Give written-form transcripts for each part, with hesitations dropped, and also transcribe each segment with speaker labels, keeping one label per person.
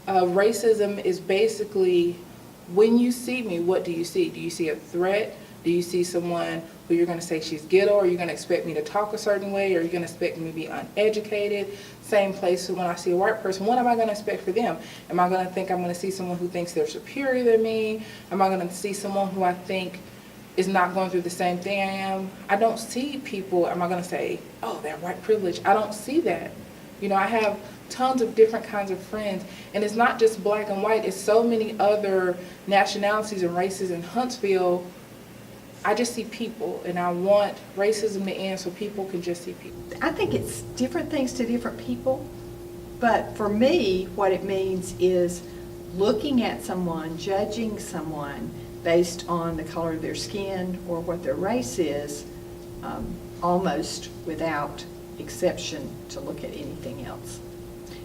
Speaker 1: Racism is basically, when you see me, what do you see? Do you see a threat? Do you see someone who you're going to say she's ghetto, or you're going to expect me to talk a certain way, or you're going to expect me to be uneducated? Same place when I see a white person, what am I going to expect for them? Am I going to think I'm going to see someone who thinks they're superior than me? Am I going to see someone who I think is not going through the same thing I am? I don't see people, am I going to say, oh, they're white privilege? I don't see that. You know, I have tons of different kinds of friends, and it's not just black and white, it's so many other nationalities and races in Huntsville. I just see people, and I want racism to end so people can just see people.
Speaker 2: I think it's different things to different people, but for me, what it means is looking at someone, judging someone based on the color of their skin or what their race is, almost without exception to look at anything else.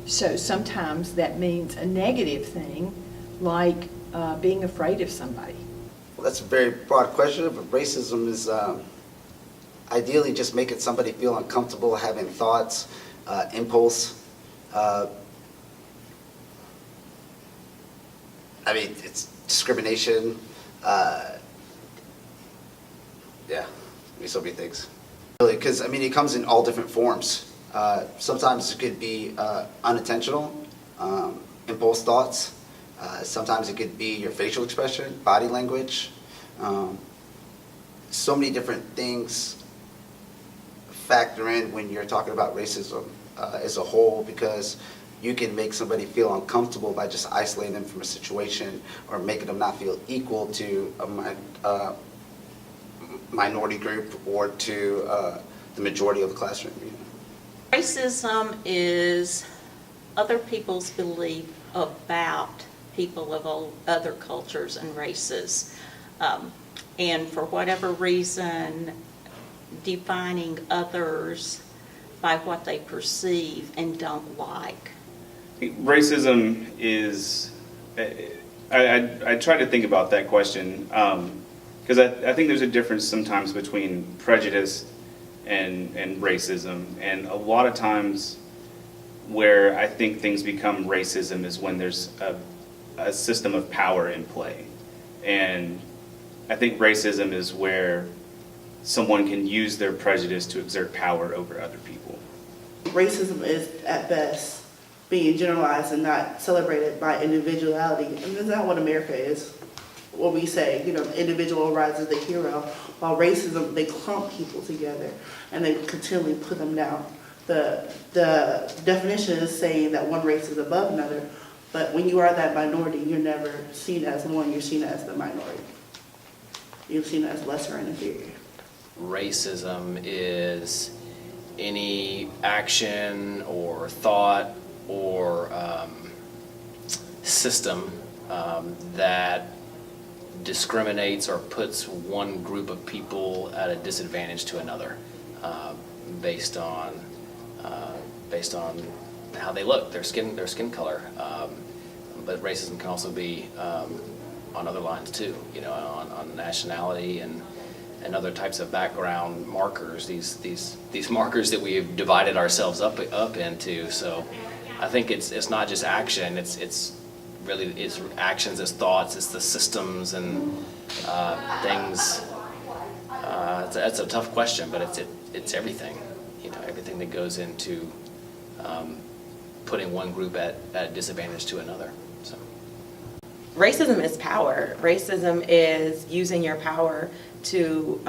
Speaker 2: So sometimes that means a negative thing, like being afraid of somebody.
Speaker 3: Well, that's a very broad question, but racism is ideally just making somebody feel uncomfortable, having thoughts, impulse. I mean, it's discrimination. Yeah, so many things. Really, because I mean, it comes in all different forms. Sometimes it could be unintentional, impulse thoughts. Sometimes it could be your facial expression, body language. So many different things factor in when you're talking about racism as a whole, because you can make somebody feel uncomfortable by just isolating them from a situation or making them not feel equal to a minority group or to the majority of the classroom. You know.
Speaker 4: Racism is other people's belief about people of all other cultures and races, and for whatever reason defining others by what they perceive and don't like.
Speaker 5: Racism is, I try to think about that question because I think there's a difference sometimes between prejudice and racism, and a lot of times where I think things become racism is when there's a system of power in play. And I think racism is where someone can use their prejudice to exert power over other people.
Speaker 6: Racism is, at best, being generalized and not celebrated by individuality. And that's not what America is. What we say, you know, the individual rises the hero, while racism, they clump people together and they continually put them down. The definition is saying that one race is above another, but when you are that minority, you're never seen as one, you're seen as the minority. You're seen as lesser and inferior.
Speaker 7: Racism is any action or thought or system that discriminates or puts one group of people at a disadvantage to another based on how they look, their skin color. But racism can also be on other lines too, you know, on nationality and other types of background markers. These markers that we've divided ourselves up into. So I think it's not just action. It's really actions, it's thoughts, it's the systems and things. That's a tough question, but it's everything. You know, everything that goes into putting one group at a disadvantage to another. So.
Speaker 8: Racism is power. Racism is using your power to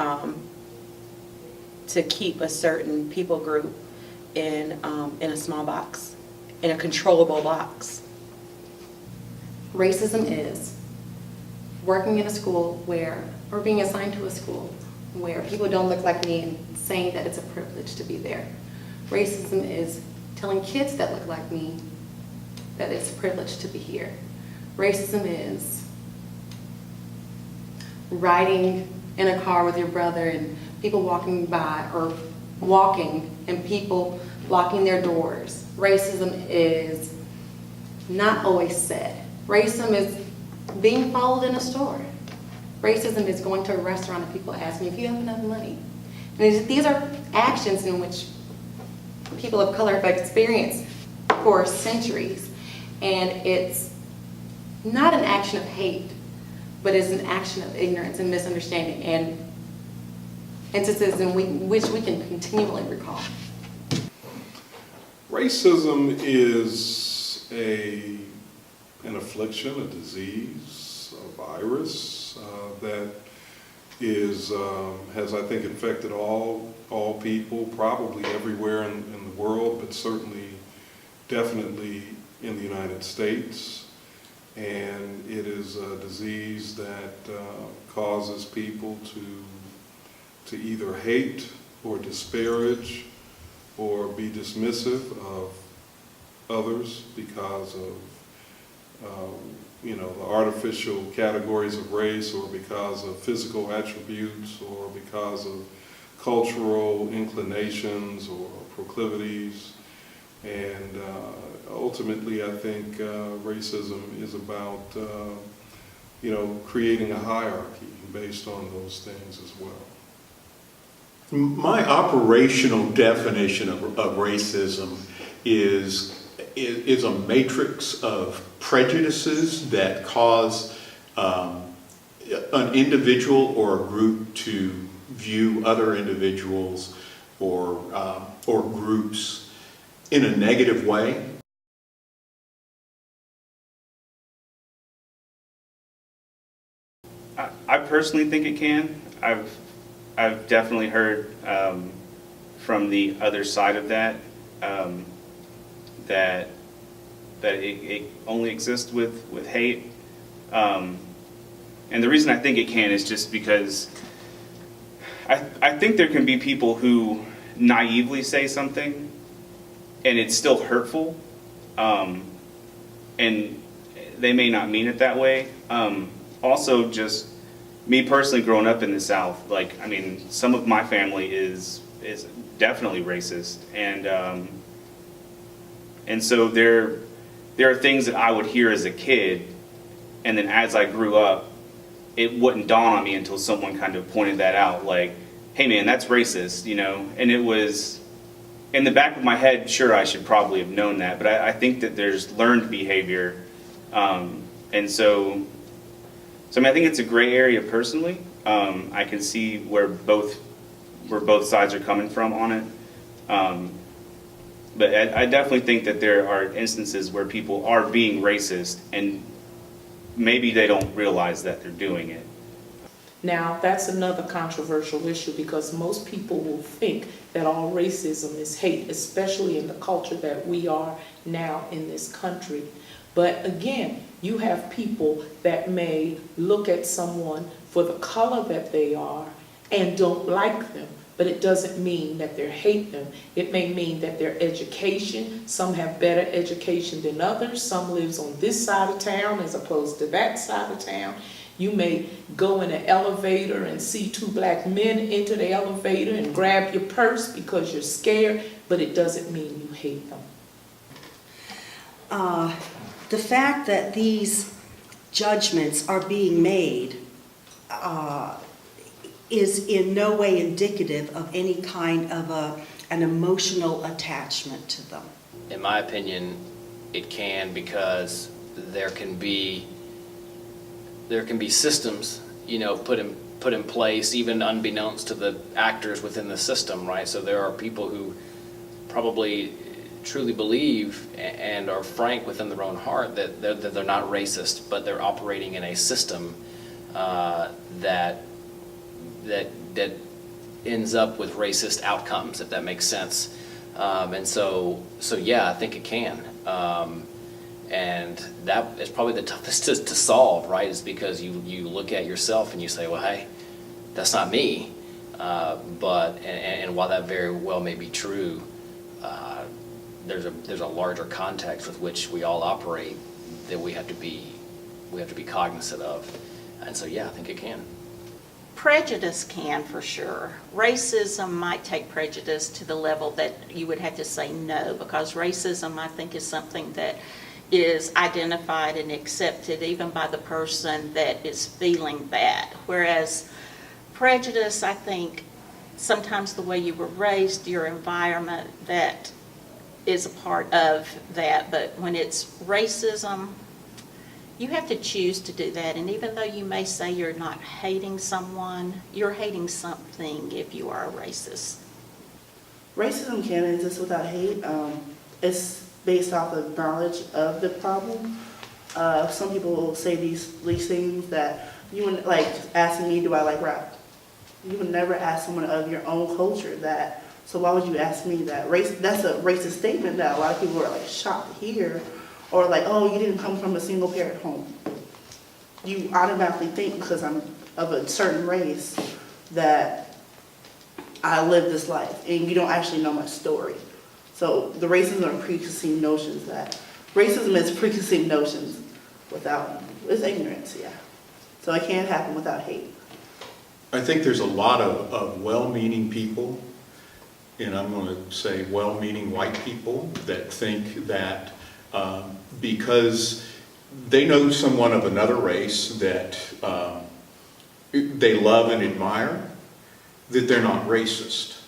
Speaker 8: keep a certain people group in a small box, in a controllable box.
Speaker 9: Racism is working in a school where, or being assigned to a school where people don't look like me and saying that it's a privilege to be there. Racism is telling kids that look like me that it's a privilege to be here. Racism is riding in a car with your brother and people walking by, or walking and people locking their doors. Racism is not always said. Racism is being followed in a store. Racism is going to a restaurant and people ask me if you have enough money. And these are actions in which people of color have experienced for centuries. And it's not an action of hate, but it's an action of ignorance and misunderstanding and instances in which we can continually recall.
Speaker 10: Racism is an affliction, a disease, a virus that has, I think, infected all people, probably everywhere in the world, but certainly, definitely in the United States. And it is a disease that causes people to either hate or disparage or be dismissive of others because of the artificial categories of race, or because of physical attributes, or because of cultural inclinations or proclivities. And ultimately, I think racism is about creating a hierarchy based on those things as well.
Speaker 11: My operational definition of racism is a matrix of prejudices that cause an individual or a group to view other individuals or groups in a negative way.
Speaker 5: I personally think it can. I've definitely heard from the other side of that that it only exists with hate. And the reason I think it can is just because I think there can be people who naively say something and it's still hurtful, and they may not mean it that way. Also, just me personally growing up in the South, some of my family is definitely racist, and so there are things that I would hear as a kid, and then as I grew up, it wouldn't dawn on me until someone kind of pointed that out, like, hey man, that's racist, and it was in the back of my head. Sure, I should probably have known that, but I think that there's learned behavior, and so I think it's a gray area personally. I can see where both sides are coming from on it. But I definitely think that there are instances where people are being racist and maybe they don't realize that they're doing it.
Speaker 12: Now, that's another controversial issue because most people will think that all racism is hate, especially in the culture that we are now in this country. But again, you have people that may look at someone for the color that they are and don't like them, but it doesn't mean that they hate them. It may mean that their education, some have better education than others, some lives on this side of town as opposed to that side of town. You may go in an elevator and see two black men enter the elevator and grab your purse because you're scared, but it doesn't mean you hate them.
Speaker 13: The fact that these judgments are being made is in no way indicative of any kind of an emotional attachment to them.
Speaker 7: In my opinion, it can, because there can be systems, put in place, even unbeknownst to the actors within the system, right? So there are people who probably truly believe and are frank within their own heart that they're not racist, but they're operating in a system that ends up with racist outcomes, if that makes sense. And so yeah, I think it can. And that is probably the toughest to solve, right? Is because you look at yourself and you say, well, hey, that's not me. But while that very well may be true, there's a larger context with which we all operate that we have to be cognizant of. And so yeah, I think it can.
Speaker 4: Prejudice can, for sure. Racism might take prejudice to the level that you would have to say no, because racism, I think, is something that is identified and accepted even by the person that is feeling that. Whereas prejudice, I think, sometimes the way you were raised, your environment, that is a part of that, but when it's racism, you have to choose to do that. And even though you may say you're not hating someone, you're hating something if you are a racist.
Speaker 6: Racism can exist without hate. It's based off of knowledge of the problem. Some people will say these things that you would, like asking me, do I like rap? You would never ask someone of your own culture that. So why would you ask me that? That's a racist statement that a lot of people are like shocked to hear, or like, oh, you didn't come from a single parent home. You automatically think because I'm of a certain race that I live this life, and you don't actually know my story. So the racism are preconceived notions that racism is preconceived notions it's ignorance, yeah. So it can't happen without hate.
Speaker 11: I think there's a lot of well-meaning people, and I'm going to say well-meaning white people, that think that because they know someone of another race that they love and admire, that they're not racist.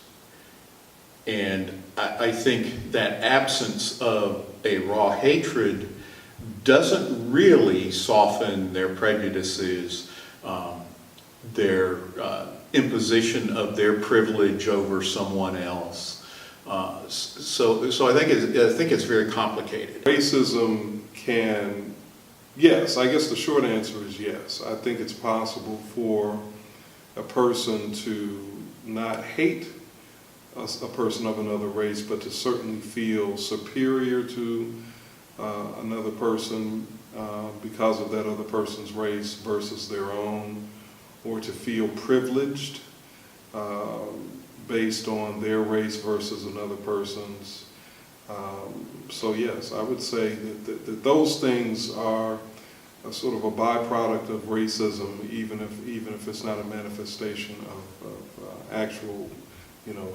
Speaker 11: And I think that absence of a raw hatred doesn't really soften their prejudices, their imposition of their privilege over someone else. So I think it's very complicated.
Speaker 10: Racism can, yes, I guess the short answer is yes. I think it's possible for a person to not hate a person of another race, but to certainly feel superior to another person because of that other person's race versus their own, or to feel privileged based on their race versus another person's. So yes, I would say that those things are a sort of a byproduct of racism, even if it's not a manifestation of actual,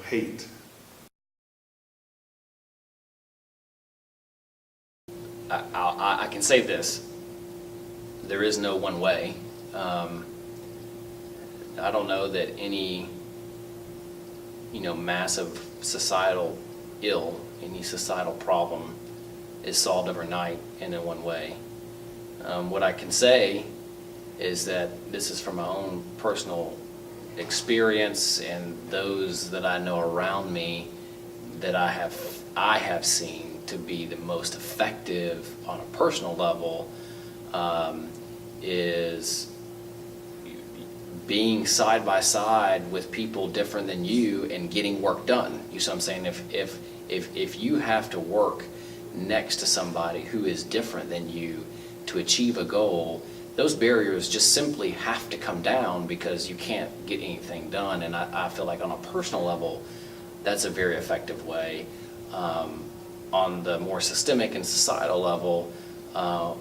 Speaker 10: hate.
Speaker 7: I can say this: there is no one way. I don't know that any, massive societal ill, any societal problem is solved overnight and in one way. What I can say is that this is from my own personal experience and those that I know around me that I have seen to be the most effective on a personal level is being side by side with people different than you and getting work done. You see what I'm saying? If you have to work next to somebody who is different than you to achieve a goal, those barriers just simply have to come down because you can't get anything done. And I feel like on a personal level, that's a very effective way. On the more systemic and societal level,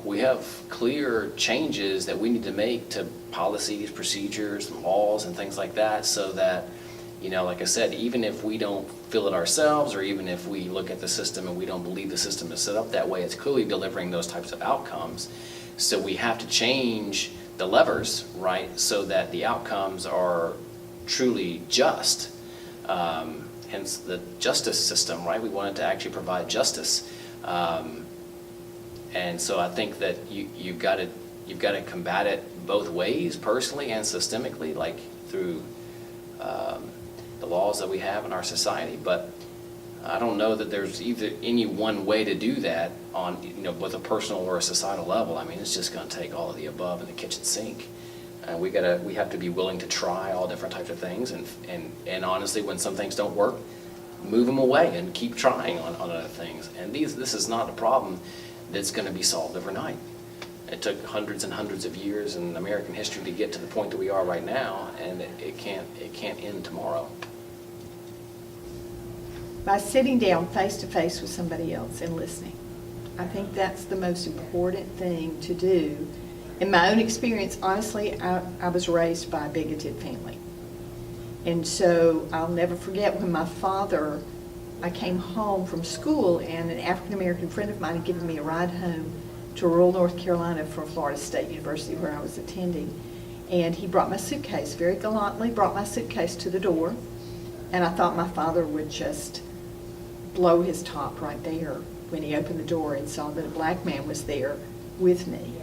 Speaker 7: we have clear changes that we need to make to policies, procedures, laws, and things like that, so that, like I said, even if we don't feel it ourselves, or even if we look at the system and we don't believe the system is set up that way, it's clearly delivering those types of outcomes. So we have to change the levers, right, so that the outcomes are truly just. Hence the justice system, right? We wanted to actually provide justice. And so I think that you've got to combat it both ways, personally and systemically, like through the laws that we have in our society. But I don't know that there's either any one way to do that on, both a personal or a societal level. I mean, it's just going to take all of the above in the kitchen sink. We have to be willing to try all different types of things, and honestly, when some things don't work, move them away and keep trying on other things. And this is not a problem that's going to be solved overnight. It took hundreds and hundreds of years in American history to get to the point that we are right now, and it can't end tomorrow.
Speaker 2: By sitting down face to face with somebody else and listening. I think that's the most important thing to do. In my own experience, honestly, I was raised by a bigoted family. And so I'll never forget when I came home from school and an African-American friend of mine had given me a ride home to rural North Carolina from Florida State University where I was attending. And he brought my suitcase, very gallantly brought my suitcase to the door. And I thought my father would just blow his top right there when he opened the door and saw that a black man was there with me.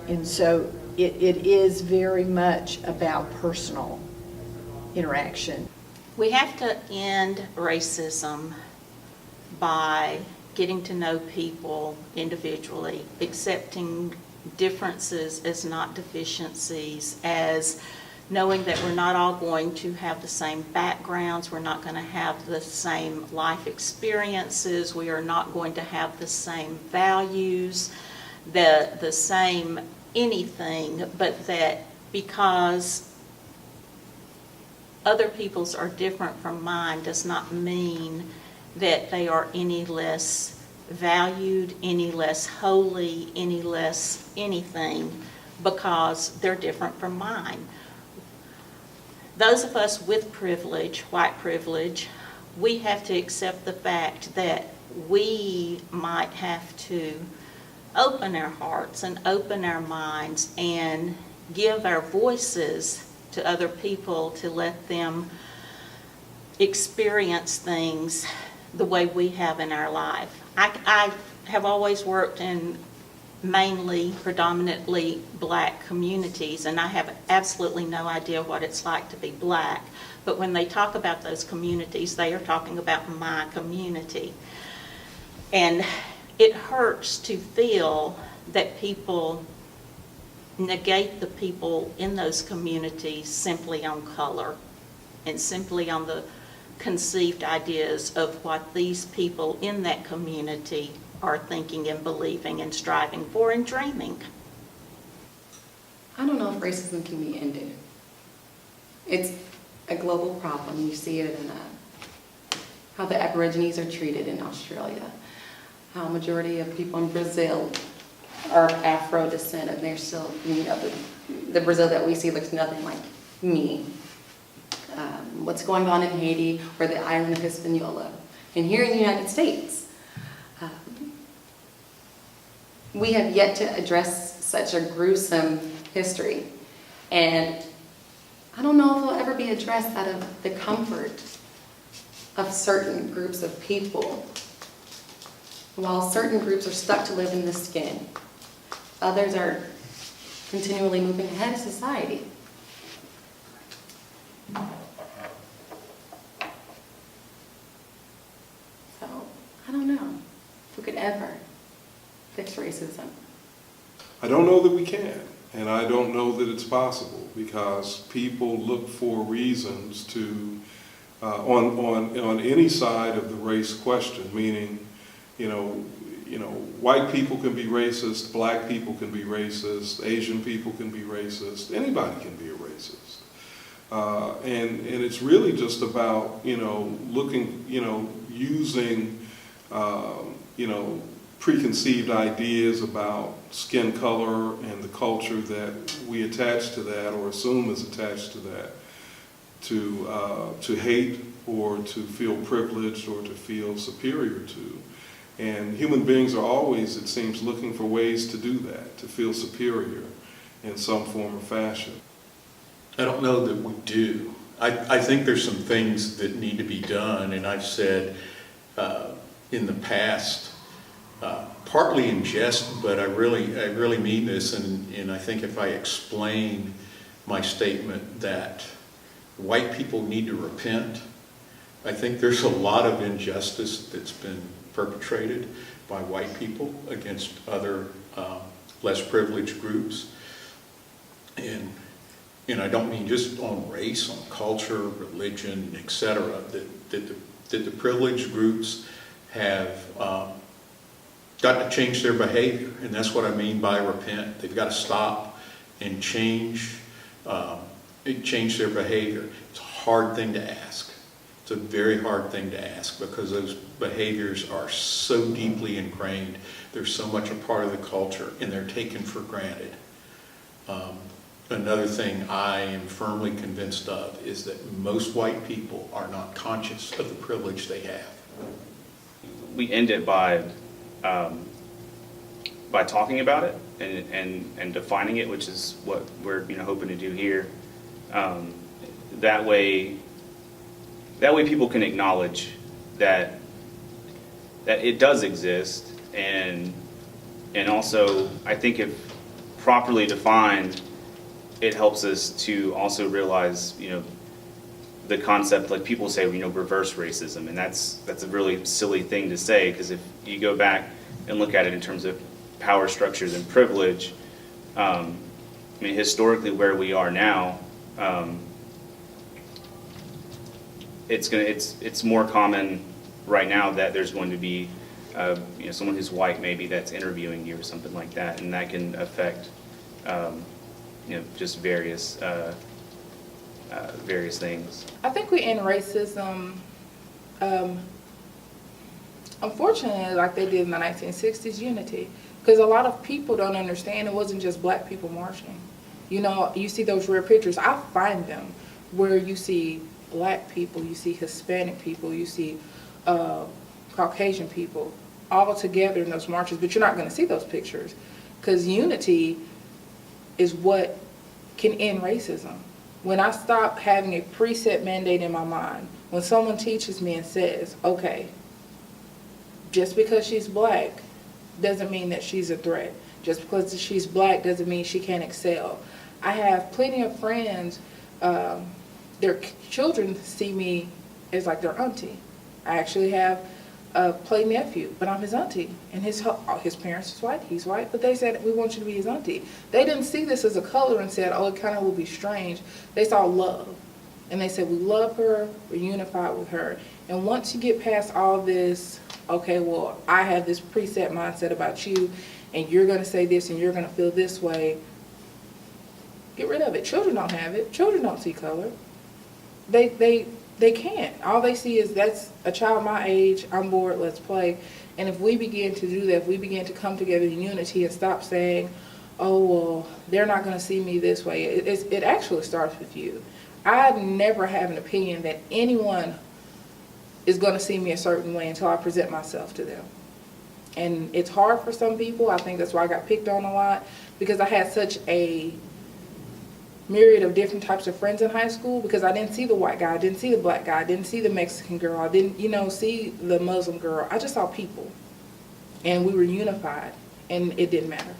Speaker 2: And so it is very much about personal interaction.
Speaker 4: We have to end racism by getting to know people individually, accepting differences as not deficiencies, as knowing that we're not all going to have the same backgrounds, we're not going to have the same life experiences, we are not going to have the same values, the same anything, but that because other people's are different from mine does not mean that they are any less valued, any less holy, any less anything, because they're different from mine. Those of us with privilege, white privilege, we have to accept the fact that we might have to open our hearts and open our minds and give our voices to other people to let them experience things the way we have in our life. I have always worked in mainly predominantly black communities, and I have absolutely no idea what it's like to be black. But when they talk about those communities, they are talking about my community. And it hurts to feel that people negate the people in those communities simply on color and simply on the conceived ideas of what these people in that community are thinking and believing and striving for and dreaming.
Speaker 9: I don't know if racism can be ended. It's a global problem. You see it in how the Aborigines are treated in Australia, how majority of people in Brazil are of Afro descent, and they're still, the Brazil that we see looks nothing like me. What's going on in Haiti or the island of Hispaniola. And here in the United States, we have yet to address such a gruesome history. And I don't know if it'll ever be addressed out of the comfort of certain groups of people. While certain groups are stuck to live in the skin, others are continually moving ahead of society. So, I don't know if we could ever fix racism.
Speaker 10: I don't know that we can, and I don't know that it's possible, because people look for reasons to, on any side of the race question, meaning, white people can be racist, black people can be racist, Asian people can be racist, anybody can be a racist. And it's really just about, looking, using, preconceived ideas about skin color and the culture that we attach to that or assume is attached to that to hate or to feel privileged or to feel superior to. And human beings are always, it seems, looking for ways to do that, to feel superior in some form or fashion.
Speaker 11: I don't know that we do. I think there's some things that need to be done, and I've said in the past, partly in jest, but I really mean this, and I think if I explain my statement that white people need to repent, I think there's a lot of injustice that's been perpetrated by white people against other less privileged groups. And I don't mean just on race, on culture, religion, etc. That the privileged groups have got to change their behavior, and that's what I mean by repent. They've got to stop and change their behavior. It's a hard thing to ask. It's a very hard thing to ask because those behaviors are so deeply ingrained. They're so much a part of the culture, and they're taken for granted. Another thing I am firmly convinced of is that most white people are not conscious of the privilege they have.
Speaker 5: We end it by talking about it and defining it, which is what we're hoping to do here. That way people can acknowledge that that it does exist, and also, I think if properly defined, it helps us to also realize, the concept, like people say, reverse racism, and that's a really silly thing to say, because if you go back and look at it in terms of power structures and privilege, historically where we are now, it's more common right now that there's going to be someone who's white maybe that's interviewing you or something like that, and that can affect just various things.
Speaker 1: I think we end racism, unfortunately, like they did in the 1960s, unity. Because a lot of people don't understand it wasn't just black people marching. You see those rare pictures. I find them where you see black people, you see Hispanic people, you see Caucasian people all together in those marches, but you're not going to see those pictures because unity is what can end racism. When I stop having a preset mandate in my mind, when someone teaches me and says, okay, just because she's black doesn't mean that she's a threat. Just because she's black doesn't mean she can't excel. I have plenty of friends, their children see me as like their auntie. I actually have a play nephew, but I'm his auntie. And his parents is white, he's white, but they said, we want you to be his auntie. They didn't see this as a color and said, oh, it kind of will be strange. They saw love. And they said, we love her, we're unified with her. And once you get past all this, okay, well, I have this preset mindset about you, and you're going to say this, and you're going to feel this way, get rid of it. Children don't have it. Children don't see color. They can't. All they see is that's a child my age, I'm bored, let's play. And if we begin to do that, if we begin to come together in unity and stop saying, oh, well, they're not going to see me this way, it actually starts with you. I never have an opinion that anyone is going to see me a certain way until I present myself to them. And it's hard for some people. I think that's why I got picked on a lot, because I had such a myriad of different types of friends in high school, because I didn't see the white guy, I didn't see the black guy, I didn't see the Mexican girl, I didn't, see the Muslim girl. I just saw people. And we were unified, and it didn't matter.